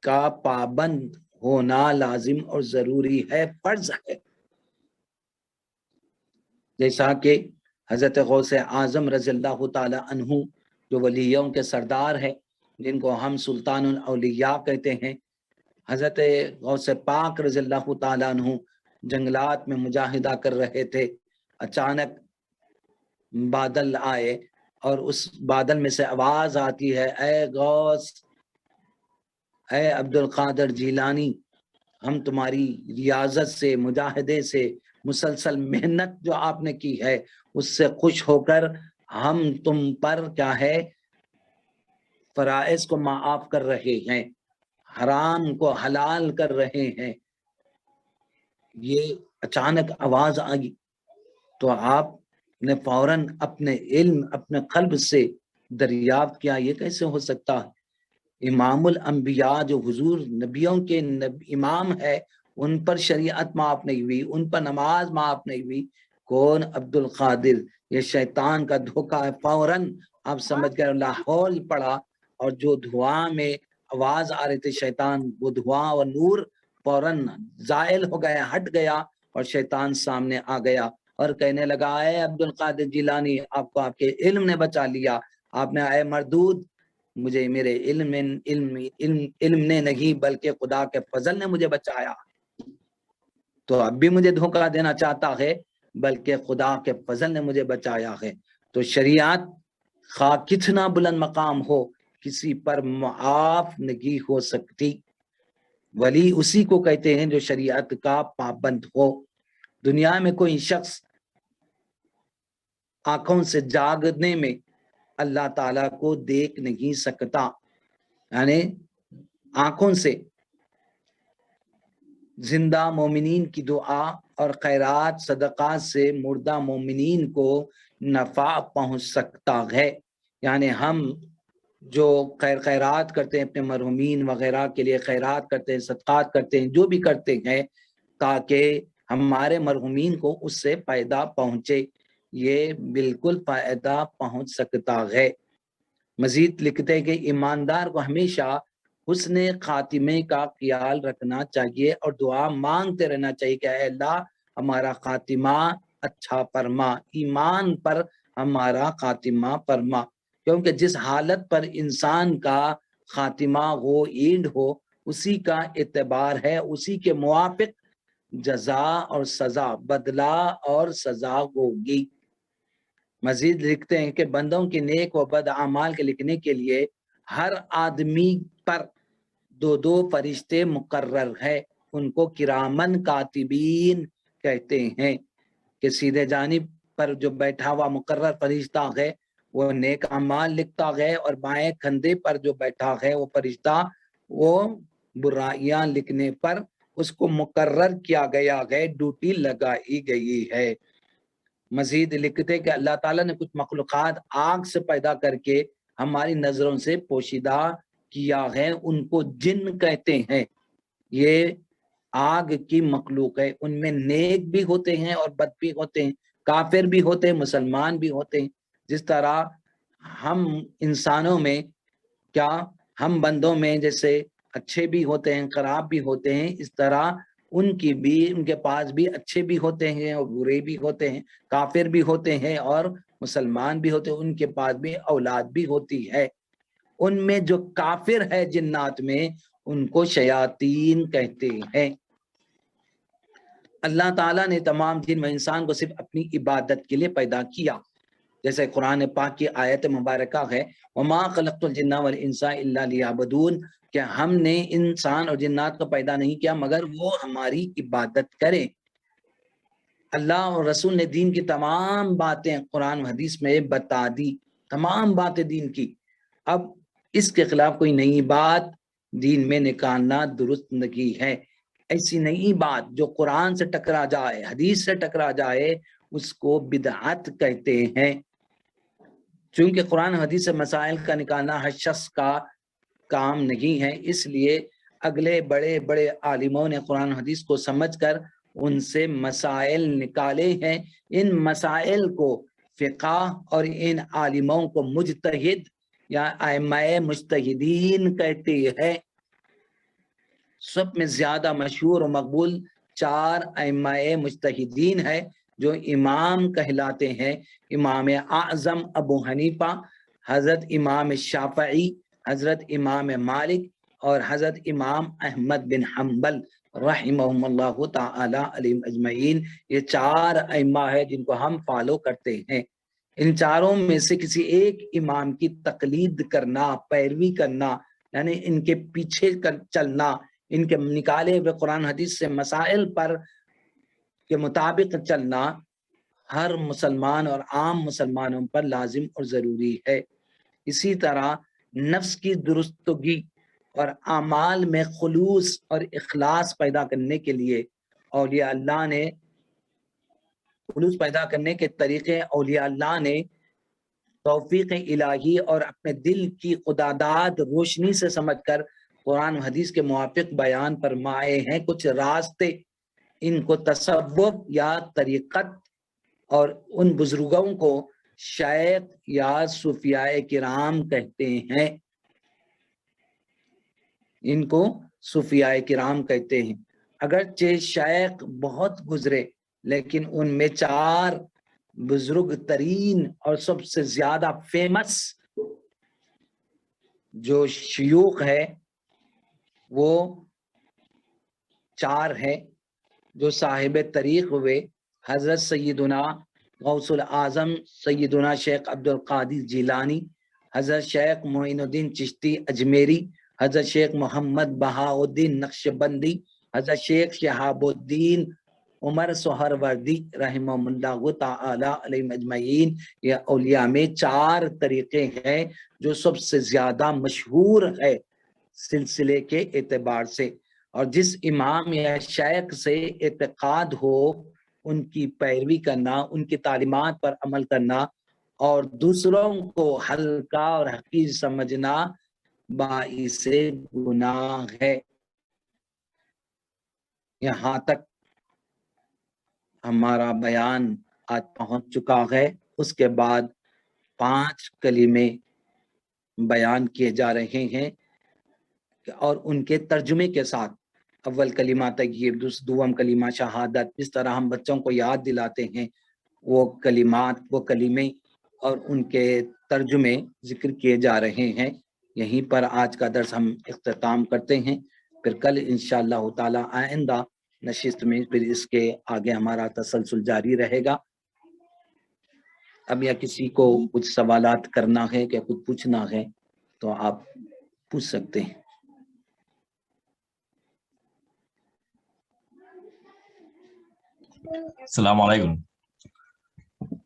کا پابند ہونا لازم اور ضروری ہے، فرض ہے۔ جیسا کہ حضرت غوث اعظم رضی اللہ تعالی عنہ جو ولیوں کے سردار ہے، جن کو ہم سلطان الاولیاء کہتے ہیں، حضرت غوث پاک رضی اللہ تعالی عنہ جنگلات میں مجاہدہ کر رہے تھے، اچانک بادل آئے اور اس بادل میں سے آواز آتی ہے، اے غوث، اے عبد القادر جیلانی، ہم تمہاری ریاضت سے، مجاہدے سے، مسلسل محنت جو آپ نے کی ہے اس سے خوش ہو کر ہم تم پر کیا ہے فرائض کو معاف کر رہے ہیں، حرام کو حلال کر رہے ہیں۔ یہ اچانک آواز آئی تو آپ نے فوراً اپنے علم اپنے قلب سے دریافت کیا یہ کیسے ہو سکتا ہے؟ امام الانبیاء جو حضور نبیوں کے امام ہے، ان پر شریعت معاف نہیں ہوئی، ان پر نماز معاف نہیں ہوئی، کون؟ عبد القادر۔ یہ شیطان کا دھوکہ ہے۔ فوراً آپ سمجھ گئے، لاہور پڑا اور جو دھواں میں آواز آ رہی تھی شیطان، وہ دھواں اور نور فوراً زائل ہو گیا، ہٹ گیا، اور شیطان سامنے آ گیا اور کہنے لگا اے عبد القادر جیلانی، آپ کو آپ کے علم نے بچا لیا، آپ نے اے مردود، مجھے میرے علم نے نہیں بلکہ خدا کے فضل نے مجھے بچایا، تو اب بھی مجھے دھوکہ دینا چاہتا ہے، بلکہ خدا کے فضل نے مجھے بچایا ہے۔ تو شریعت خواہ کتنا بلند مقام ہو، کسی پر معاف نہیں ہو سکتی۔ ولی اسی کو کہتے ہیں جو شریعت کا پابند ہو۔ دنیا میں کوئی شخص آنکھوں سے جاگنے میں اللہ تعالیٰ کو دیکھ نہیں سکتا، یعنی آنکھوں سے زندہ مومنین کی دعا اور خیرات صدقات سے مردہ مومنین کو نفع پہنچ سکتا ہے۔ یعنی ہم جو خیرات کرتے ہیں اپنے مرحومین وغیرہ کے لیے، خیرات کرتے ہیں، صدقات کرتے ہیں، جو بھی کرتے ہیں تاکہ ہمارے مرحومین کو اس سے فائدہ پہنچے، یہ بالکل فائدہ پہنچ سکتا ہے۔ مزید لکھتے ہیں کہ ایماندار کو ہمیشہ حسن خاتمے کا خیال رکھنا چاہیے اور دعا مانگتے رہنا چاہیے کہ اے اللہ ہمارا خاتمہ اچھا فرما، ایمان پر ہمارا خاتمہ فرما، کیونکہ جس حالت پر انسان کا خاتمہ ہو، اینڈ ہو، اسی کا اعتبار ہے، اسی کے موافق جزا اور سزا، بدلہ اور سزا ہوگی۔ مزید لکھتے ہیں کہ بندوں کے نیک و بد اعمال کے لکھنے کے لیے ہر آدمی پر دو دو فرشتے مقرر ہے، ان کو کرامن کاتبین کہتے ہیں، کہ سیدھے جانب پر جو بیٹھا ہوا مقرر فرشتہ ہے وہ نیک اعمال لکھتا ہے، اور بائیں کندھے پر جو بیٹھا ہے وہ فرشتہ وہ برائیاں لکھنے پر اس کو مقرر کیا گیا ہے، ڈیوٹی لگائی گئی ہے۔ مزید لکھتے کہ اللہ تعالیٰ نے کچھ مخلوقات آگ سے پیدا کر کے ہماری نظروں سے پوشیدہ کیا ہے، ان کو جن کہتے ہیں۔ یہ آگ کی مخلوق ہے، ان میں نیک بھی ہوتے ہیں اور بد بھی ہوتے ہیں، کافر بھی ہوتے ہیں، مسلمان بھی ہوتے ہیں۔ جس طرح ہم انسانوں میں کیا ہم بندوں میں جیسے اچھے بھی ہوتے ہیں، خراب بھی ہوتے ہیں، اس طرح ان کے پاس بھی اچھے بھی ہوتے ہیں اور برے بھی ہوتے ہیں، کافر بھی ہوتے ہیں اور مسلمان بھی ہوتے ہیں، ان کے پاس بھی اولاد بھی ہوتی ہے۔ ان میں جو کافر ہے جنات میں، ان کو شیاطین کہتے ہیں۔ اللہ تعالیٰ نے تمام جن و انسان کو صرف اپنی عبادت کے لیے پیدا کیا، جیسے قرآن پاک کی آیت مبارکہ ہے وَمَا خَلَقْتُ الْجِنَّ وَالْإِنسَ إِلَّا لِيَعْبُدُونَ، کہ ہم نے انسان اور جنات کو پیدا نہیں کیا مگر وہ ہماری عبادت کریں۔ اللہ اور رسول نے دین کی تمام باتیں قرآن و حدیث میں بتا دی، تمام باتیں دین کی۔ اب اس کے خلاف کوئی نئی بات دین میں نکالنا درست نہیں ہے۔ ایسی نئی بات جو قرآن سے ٹکرا جائے، حدیث سے ٹکرا جائے، اس کو بدعت کہتے ہیں۔ چونکہ قرآن حدیث سے مسائل کا نکالنا ہر شخص کا کام نہیں ہے، اس لیے اگلے بڑے بڑے عالموں نے قرآن حدیث کو سمجھ کر ان سے مسائل نکالے ہیں۔ ان مسائل کو فقہ اور ان عالموں کو مجتہد یا ائمہ مجتہدین کہتے ہیں۔ سب میں زیادہ مشہور و مقبول 4 ائمہ مجتہدین ہے جو امام کہلاتے ہیں: امام اعظم ابو حنیفہ، حضرت امام شافعی، حضرت امام مالک اور حضرت امام احمد بن حنبل رحمہم اللہ تعالی علیہم اجمعین۔ یہ 4 ائمہ ہے جن کو ہم فالو کرتے ہیں۔ ان چاروں میں سے کسی ایک امام کی تقلید کرنا، پیروی کرنا، یعنی ان کے پیچھے چلنا، ان کے نکالے ہوئے قرآن حدیث سے مسائل پر کے مطابق چلنا ہر مسلمان اور عام مسلمانوں پر لازم اور ضروری ہے۔ اسی طرح نفس کی درستگی اور اعمال میں خلوص اور اخلاص پیدا کرنے کے لیے اولیاء اللہ نے خلوص پیدا کرنے کے طریقے اولیاء اللہ نے توفیق الہی اور اپنے دل کی خداداد روشنی سے سمجھ کر قرآن و حدیث کے موافق بیان فرمائے ہیں۔ کچھ راستے ان کو تصوف یا طریقت اور ان بزرگوں کو شیخ یا صوفیاء کرام کہتے ہیں، ان کو صوفیاء کرام کہتے ہیں۔ اگرچہ شیخ بہت گزرے لیکن ان میں 4 بزرگ ترین اور سب سے زیادہ فیمس جو شیوخ ہے وہ 4 ہیں جو صاحب طریق ہوئے۔ حضرت سیدنا غوث العظم سیدنا شیخ عبد القادر جیلانی، حضرت شیخ معین الدین چشتی اجمیری، حضرت شیخ محمد بہاؤالدین نقشبندی، حضرت شیخ شہاب الدین عمر سہروردی رحمہ اللہ تعالی علیہ مجمعین۔ یہ اولیاء میں 4 طریقے ہیں جو سب سے زیادہ مشہور ہے سلسلے کے اعتبار سے، اور جس امام یا شیخ سے اعتقاد ہو ان کی پیروی کرنا، ان کی تعلیمات پر عمل کرنا اور دوسروں کو ہلکا اور حقیر سمجھنا باعث گناہ ہے۔ یہاں تک ہمارا بیان آج پہنچ چکا ہے۔ اس کے بعد 5 کلمے بیان کیے جا رہے ہیں اور ان کے ترجمے کے ساتھ، اول کلمہ طیب، دوم کلمہ شہادت، اس طرح ہم بچوں کو یاد دلاتے ہیں وہ کلمات، وہ کلمے اور ان کے ترجمے ذکر کیے جا رہے ہیں۔ یہیں پر آج کا درس ہم اختتام کرتے ہیں، پھر کل انشاءاللہ تعالی آئندہ نشست میں پھر اس کے آگے ہمارا تسلسل جاری رہے گا۔ اب یا کسی کو کچھ سوالات کرنا ہے کہ کچھ پوچھنا ہے تو آپ پوچھ سکتے ہیں۔ السلام علیکم۔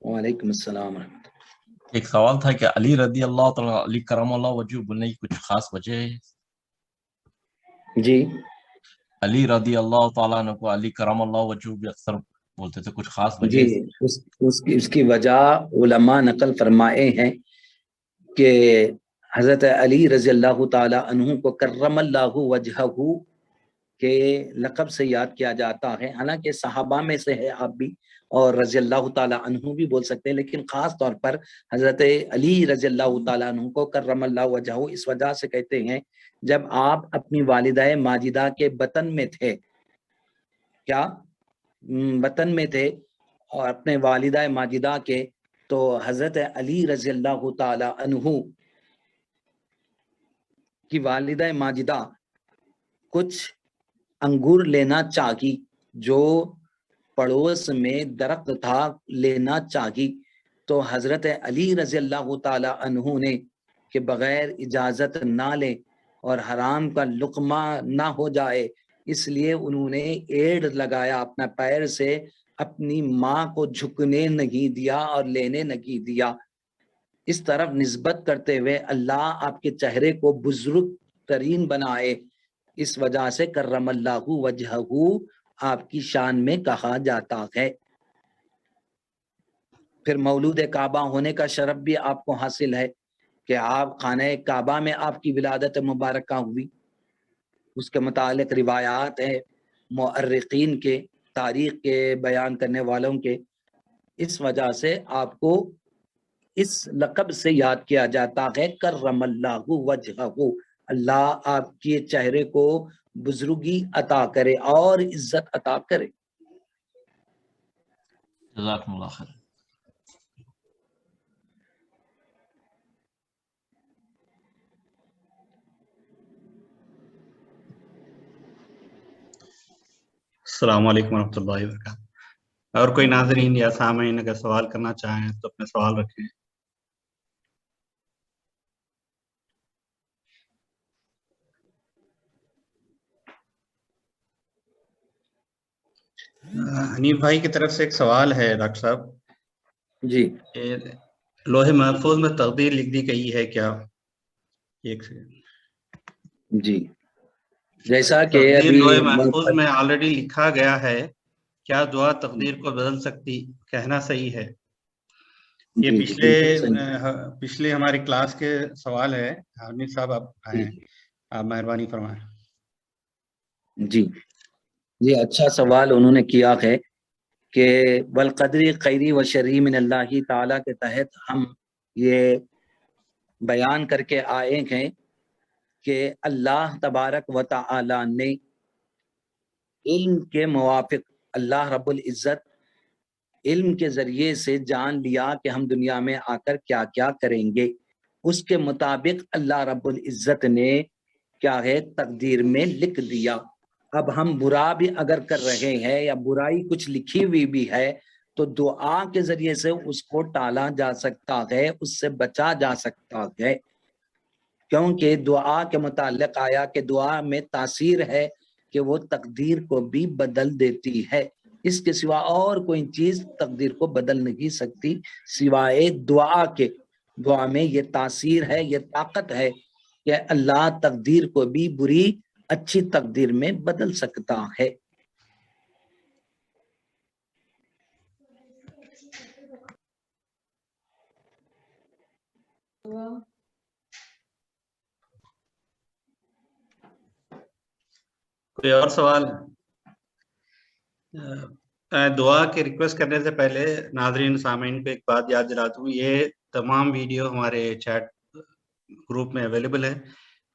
وعلیکم السلام ورحمۃ اللہ۔ ایک سوال تھا کہ علی رضی اللہ تعالیٰ علی کرم اللہ وجہ بولنے کی کچھ خاص وجہ ہے؟ جی، علی رضی اللہ تعالیٰ عنہ کو علی کرم اللہ وجہ بھی اکثر بولتے تھے، کچھ خاص وجہ جی، اس کی وجہ علماء نقل فرمائے ہیں کہ حضرت علی رضی اللہ تعالی عنہ کو کرم اللہ وجہہ کے لقب سے یاد کیا جاتا ہے، حالانکہ صحابہ میں سے ہے آپ بھی اور رضی اللہ تعالی عنہ بھی بول سکتے ہیں، لیکن خاص طور پر حضرت علی رضی اللہ تعالی عنہ کو کرم اللہ وجہہ اس وجہ سے کہتے ہیں جب آپ اپنی والدہ ماجدہ کے بطن میں تھے، کیا بطن میں تھے اور اپنے والدہ ماجدہ کے، تو حضرت علی رضی اللہ تعالی عنہ کی والدہ ماجدہ کچھ انگور لینا چاہی، جو پڑوس میں درخت تھا لینا چاہی، تو حضرت علی رضی اللہ تعالی عنہ نے کہ بغیر اجازت نہ لے اور حرام کا لقمہ نہ ہو جائے، اس لیے انہوں نے ایڑ لگایا اپنا پیر سے، اپنی ماں کو جھکنے نہیں دیا اور لینے نہیں دیا، اس طرف نسبت کرتے ہوئے اللہ آپ کے چہرے کو بزرگ ترین بنائے، اس وجہ سے کرم اللہ وجہہ آپ کی شان میں کہا جاتا ہے۔ پھر مولود کعبہ ہونے کا شرف بھی آپ کو حاصل ہے کہ آپ خانہ کعبہ میں آپ کی ولادت مبارکہ ہوئی، اس کے متعلق روایات ہیں مؤرخین کے، تاریخ کے بیان کرنے والوں کے، اس وجہ سے آپ کو اس لقب سے یاد کیا جاتا ہے کرم اللہ وجہہ، اللہ آپ کے چہرے کو بزرگی عطا کرے اور عزت عطا کرے۔ جزاکم اللہ خیر۔ السلام علیکم ورحمۃ اللہ وبرکاتہ۔ اور کوئی ناظرین یا سامعین اگر سوال کرنا چاہیں تو اپنے سوال رکھیں۔ حنیف بھائی کی طرف سے ایک سوال ہے ڈاکٹر صاحب، جی، لوح محفوظ میں تقدیر لکھ دی گئی ہے کیا؟ ایک سیکنڈ، جی، جیسا کہ تقدیر ابھی لوح محفوظ میں آلریڈی لکھا گیا ہے، کیا دعا تقدیر کو بدل سکتی؟ کہنا صحیح ہے. یہ جی جی بالکل صحیح. پچھلے ہماری کلاس کے سوال ہے. حامد صاحب آپ آئے ہیں, آپ مہربانی فرمائیں. جی جی اچھا سوال انہوں نے کیا ہے کہ والقدری خیری و شرری من اللہ تعالیٰ کے تحت ہم یہ بیان کر کے آئے ہیں کہ اللہ تبارک و تعالی نے علم کے موافق اللہ رب العزت علم کے ذریعے سے جان لیا کہ ہم دنیا میں آ کر کیا کیا کریں گے. اس کے مطابق اللہ رب العزت نے کیا ہے تقدیر میں لکھ دیا. اب ہم برا بھی اگر کر رہے ہیں یا برائی کچھ لکھی ہوئی بھی ہے تو دعا کے ذریعے سے اس کو ٹالا جا سکتا ہے, اس سے بچا جا سکتا ہے, کیونکہ دعا کے متعلق آیا کہ دعا میں تاثیر ہے کہ وہ تقدیر کو بھی بدل دیتی ہے. اس کے سوا اور کوئی چیز تقدیر کو بدل نہیں سکتی سوائے دعا کے. دعا میں یہ تاثیر ہے, یہ طاقت ہے کہ اللہ تقدیر کو بھی بری اچھی تقدیر میں بدل سکتا ہے. کوئی اور سوال؟ دعا کی ریکویسٹ کرنے سے پہلے ناظرین سامعین کو ایک بات یاد دلاتا ہوں, یہ تمام ویڈیو ہمارے چیٹ گروپ میں اویلیبل ہے,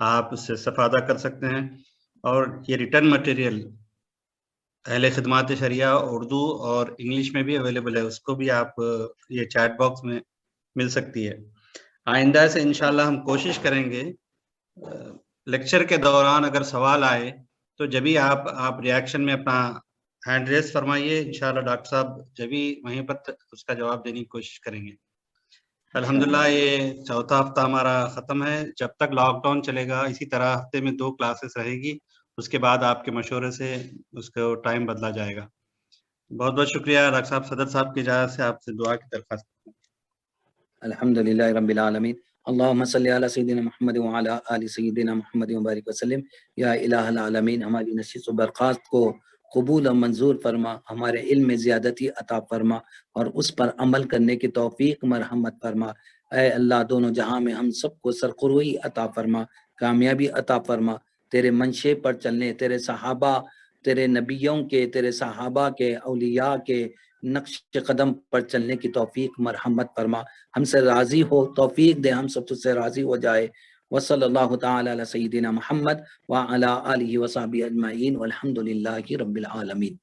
آپ اس سے استفادہ کر سکتے ہیں. اور یہ ریٹرن مٹیریل اہل خدمات شریعہ اردو اور انگلش میں بھی اویلیبل ہے, اس کو بھی آپ یہ چیٹ باکس میں مل سکتی ہے. آئندہ سے انشاءاللہ ہم کوشش کریں گے لیکچر کے دوران اگر سوال آئے تو جبھی آپ ریاکشن میں اپنا ہینڈ ریز فرمائیے, انشاءاللہ ڈاکٹر صاحب جبھی وہیں پر اس کا جواب دینے کی کوشش کریں گے. الحمدللہ یہ چوتھا ہفتہ ہمارا ختم ہے. جب تک لاک ڈاؤن چلے گا اسی طرح ہفتے میں 2 کلاسز رہے گی, اس کے بعد آپ کے مشورے سے اس کو ٹائم بدلا جائے گا. بہت بہت شکریہ ڈاکٹر صاحب. صدر صاحب کی اجازت سے آپ سے دعا کی درخواست. الحمدللہ رب العالمین. اللہم صلی علی سیدنا محمد وعلی آل سیدنا محمد وبارک وسلم. یا الہ العالمین ہماری نشست و برخاست کو قبول و منظور فرما, ہمارے علم میں زیادتی عطا فرما اور اس پر عمل کرنے کی توفیق مرحمت فرما. اے اللہ دونوں جہاں میں ہم سب کو سرخروئی عطا فرما, کامیابی عطا فرما. تیرے منشے پر چلنے, تیرے صحابہ, تیرے نبیوں کے, تیرے صحابہ کے, اولیاء کے نقش قدم پر چلنے کی توفیق مرحمت فرما. ہم سے راضی ہو, توفیق دے ہم سب تجھ سے راضی ہو جائے. وصلی اللہ تعالی علی سیدنا محمد وعلی آلہ وصحبہ اجمعین والحمد للہ رب العالمین.